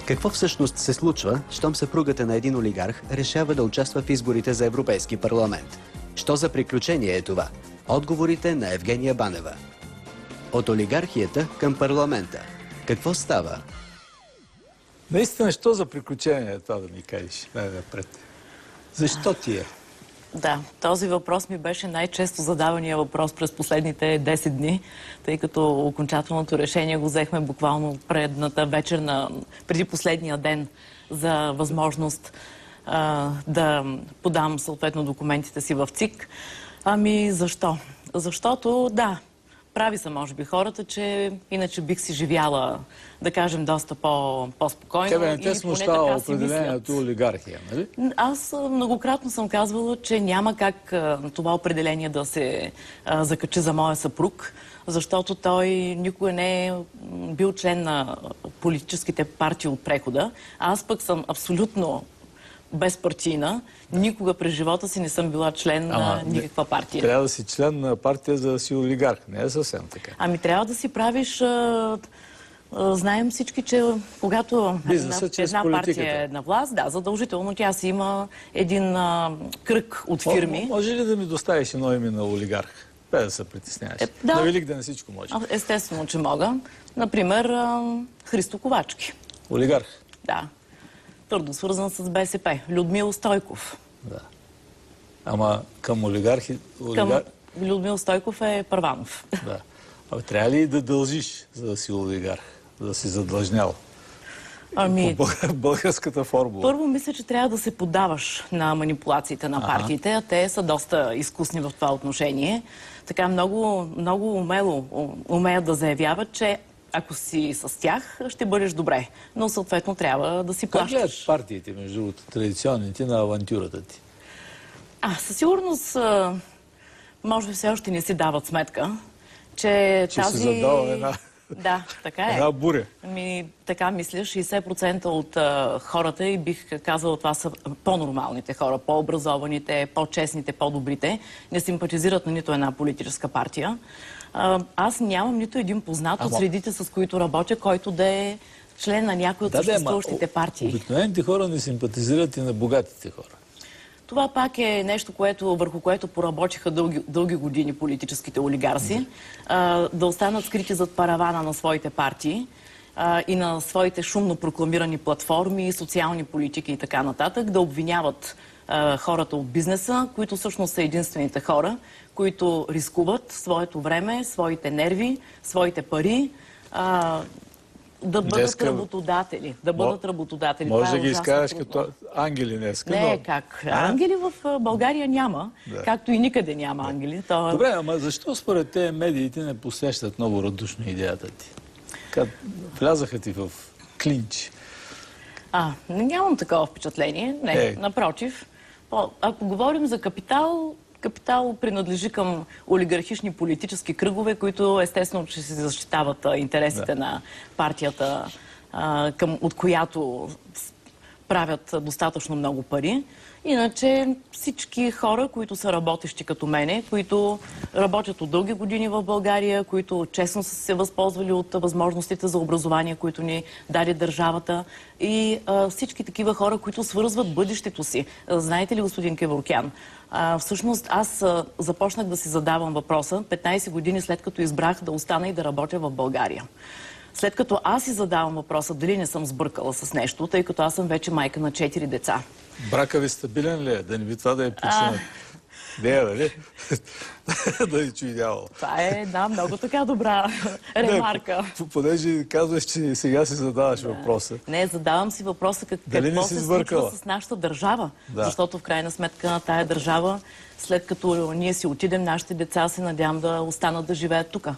Какво всъщност се случва, щом съпругата на един олигарх решава да участва в изборите за Европейски парламент? Що за приключение е това? Отговорите на Евгения Банева. От олигархията към парламента. Какво става? Наистина, що за приключение е това да ми кажеш най-напред? Защо ти е? Да, този въпрос ми беше най-често задавания въпрос през последните 10 дни, тъй като окончателното решение го взехме буквално предната вечер, преди последния ден за възможност да подам съответно документите си в ЦИК. Ами защо? Защото, да, прави са, може би, хората, че иначе бих си живяла, да кажем, доста по-спокойно. Тебе не те смущава определението олигархия, нали? Аз многократно съм казвала, че няма как това определение да се закачи за моя съпруг, защото той никога не е бил член на политическите партии от прехода. Аз пък съм абсолютно безпартийна. Никога през живота си не съм била член на никаква партия. Трябва да си член на партия, за да си олигарх. Не е съвсем така. Ами трябва да си правиш... знаем всички, че когато една партия е на власт, да, задължително тя си има един кръг от фирми. Може ли да ми доставиш едно име на олигарх? Бе да се притесняваш. Да. На Великден всичко може. Естествено, че мога. Например, Христо Ковачки. Олигарх? Да. Твърдо свързан с БСП. Людмил Стойков. Да. Ама към олигархи... Към Людмил Стойков е Първанов. Да. Абе, трябва ли да дължиш, за да си олигарх? За да си задлъжнял? Ами... По българската формула. Първо, мисля, че трябва да се поддаваш на манипулациите на партиите, а те са доста изкусни в това отношение. Така много умело умеят да заявяват, че ако си с тях, ще бъдеш добре. Но съответно трябва да си плащаш. Как гледат партиите, между другото, традиционните на авантюрата ти? Със сигурност, може би все още не си дават сметка, че тази... си задала една... Да, така е. Една буря. Така мисля, 60% от хората, и бих казала, това са по-нормалните хора, по-образованите, по-честните, по-добрите, не симпатизират на нито една политическа партия. Аз нямам нито един познат от средите, с които работя, който да е член на някои от съществуващите партии. Обикновените хора не симпатизират и на богатите хора. Това пак е нещо, върху което поработиха дълги години политическите олигарси, да останат скрити зад паравана на своите партии и на своите шумно прокламирани платформи, социални политики и така нататък, да обвиняват хората от бизнеса, които всъщност са единствените хора, които рискуват своето време, своите нерви, своите пари, да бъдат работодатели. Може да ги изкараш като ангели днеска. Не, как? Ангели в България няма, както и никъде няма ангели. Добре, ама защо според те медиите не посещат много радушно идеята ти? Влязаха ти в клинч. Нямам такова впечатление. Не, напротив. Ако говорим за капитал принадлежи към олигархични политически кръгове, които естествено, че се защитават интересите на партията, от която правят достатъчно много пари. Иначе всички хора, които са работещи като мене, които работят от дълги години в България, които честно са се възползвали от възможностите за образование, които ни даде държавата, и всички такива хора, които свързват бъдещето си. Знаете ли, господин Кеворкян, всъщност аз започнах да си задавам въпроса 15 години след като избрах да остана и да работя в България. След като аз си задавам въпроса дали не съм сбъркала с нещо, тъй като аз съм вече майка на 4 деца. Брака ви стабилен ли е? Да не би това да е причина? Не, нали? Да ни чуй дявол. Това е една много така добра ремарка. Понеже казваш, че сега си задаваш въпроса. Не, задавам си въпроса какво се случва с нашата държава. Защото в крайна сметка на тая държава, след като ние си отидем, нашите деца се надявам да останат да живеят тук.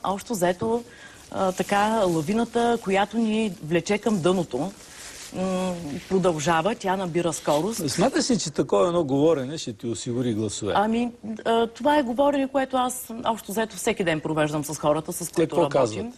Общо взето, така лавината, която ни влече към дъното, продължава, тя набира скорост. Смяташ ли, че такова едно говорене ще ти осигури гласове? Това е говорене, което аз общо взето всеки ден провеждам с хората, с които работим. Казват?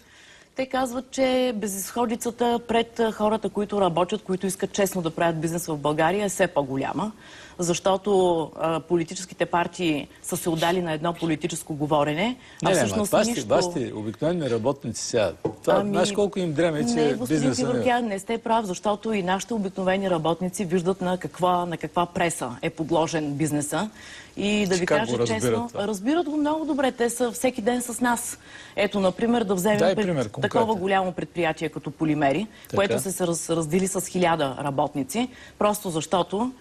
Те казват, че безизходицата пред хората, които работят, които искат честно да правят бизнес в България, е все по-голяма, защото политическите партии са се отдали на едно политическо говорене, Вашите обикновени работници сега, знаеш колко им дреме, че бизнеса не... Не сте прав, защото и нашите обикновени работници виждат на каква преса е подложен бизнеса. И да ви кажа честно, разбират го много добре. Те са всеки ден с нас. Ето, например, да вземем такова голямо предприятие като Полимери, което се раздели с 1000 работници, просто защото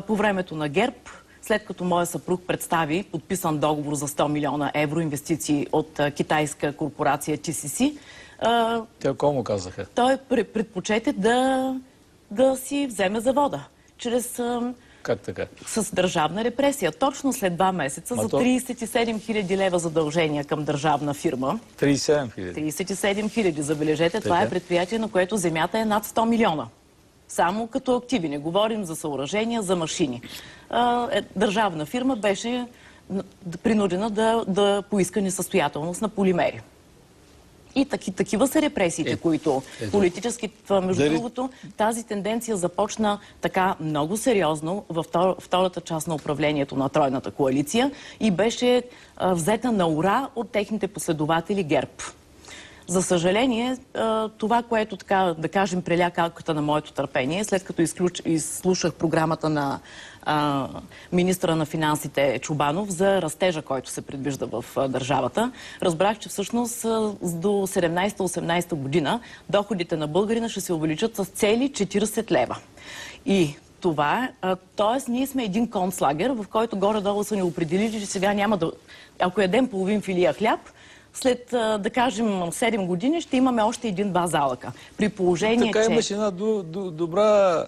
по времето на ГЕРБ, след като моя съпруг представи подписан договор за 100 милиона евро инвестиции от китайска корпорация TCC, те кому казаха? Той предпочете да си вземе завода чрез... Как така? С държавна репресия. Точно след 2 месеца за 37 000 лева задължения към държавна фирма. 37 000? 37 000. Забележете, това е предприятие, на което земята е над 100 милиона. Само като активи. Не говорим за съоръжения, за машини. Държавна фирма беше принудена да поиска несъстоятелност на Полимери. И такива са репресиите, които политически, между другото, тази тенденция започна така много сериозно във втората част на управлението на Тройната коалиция и беше взета на ура от техните последователи ГЕРБ. За съжаление, това, което така, да кажем, преля калката на моето търпение, след като изслушах програмата на министра на финансите Чобанов за растежа, който се предвижда в държавата, разбрах, че всъщност до 17-18 година доходите на българина ще се увеличат с цели 40 лева. И това, т.е. ние сме един концлагер, в който горе-долу са ни определили, че сега няма да... Ако ядем половин филия хляб, след, да кажем, 7 години ще имаме още един базалъка. При положение, така имаш една добра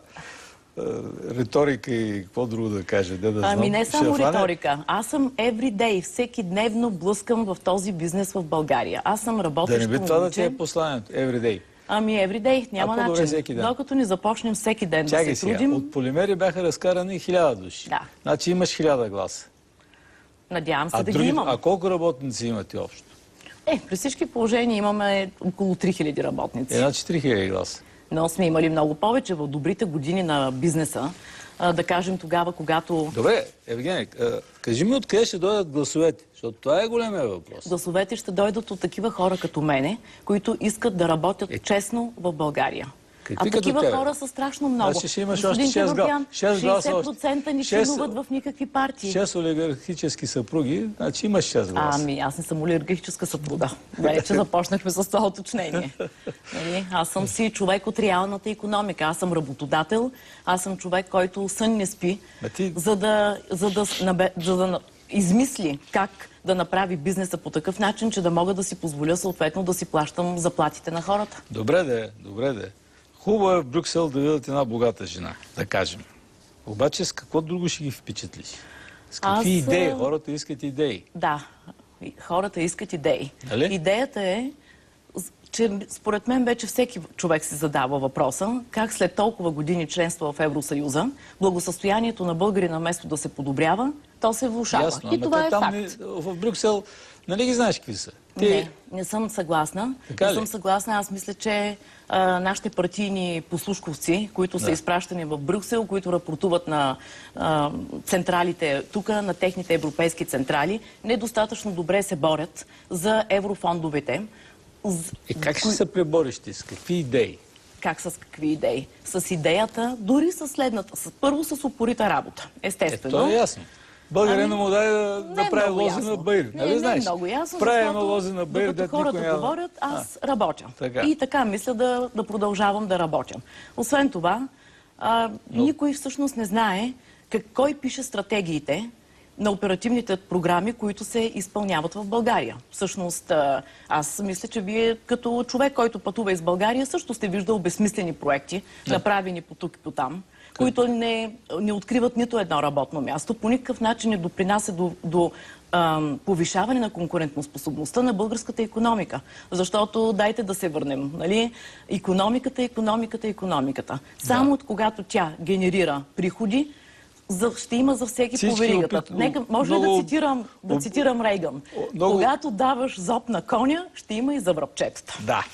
риторика и какво друго да кажа. Не само риторика. Аз съм everyday. Всеки дневно блъскам в този бизнес в България. Аз съм работещ момиче. Да не би това да ти е посланието? Everyday. Everyday. Няма начин. Докато ни започнем всеки ден да се трудим... От Полимери бяха разкарани 1000 души. Да. Значи имаш 1000 гласа. Надявам се да ги имам. А колко работници имате общо? При всички положения имаме около 3000 работници. Значи 3000 гласа. Но сме имали много повече в добрите години на бизнеса. Да кажем тогава, когато... Добре, Евгений, кажи ми откъде ще дойдат гласовете, защото това е големия въпрос. Гласовете ще дойдат от такива хора като мене, които искат да работят честно в България. Такива хора са страшно много. Значи ще имаш още 6 гласа. 60% не членуват в никакви партии. 6 олигархически съпруги, значи имаш 6 гласа. Аз не съм олигархическа съпруга. Вече започнахме с това уточнение. Аз съм си човек от реалната икономика. Аз съм работодател. Аз съм човек, който сън не спи, за да измисли как да направи бизнеса по такъв начин, че да мога да си позволя съответно да си плащам заплатите на хората. Добре де. Хубаво е в Брюксел да видят една богата жена, да кажем. Обаче с какво друго ще ги впечатлиш? С какви идеи? Хората искат идеи. Да, хората искат идеи. Дали? Идеята е, че според мен вече всеки човек си задава въпроса как след толкова години членство в Евросъюза благосъстоянието на българина вместо да се подобрява, то се влошава. Ясно, и това е факт. В Брюксел, нали ги знаеш какви са? Не съм съгласна. Аз мисля, че нашите партийни послушковци, които са изпращани в Брюксел, които рапортуват на централите тук, на техните европейски централи, недостатъчно добре се борят за еврофондовете. Как ще се пребориш ти? С какви идеи? Как с какви идеи? С идеята, дори с следната. Първо с упорита работа, естествено. То е ясно. Българина му дай да прави лози на баир. Не е много ясно, защото докато хората говорят, аз работя. И така мисля да продължавам да работя. Освен това, никой всъщност не знае кой пише стратегиите на оперативните програми, които се изпълняват в България. Всъщност, аз мисля, че вие като човек, който пътува из България, също сте виждал безсмислени проекти, направени по тук и по там, които не откриват нито едно работно място, по никакъв начин не допринася до повишаване на конкурентоспособността на българската икономика. Защото дайте да се върнем. Нали? Икономиката. Само от когато тя генерира приходи, ще има за всеки по веригата. Може ли да цитирам Рейган? Когато даваш зоб на коня, ще има и за връбчетата. Да.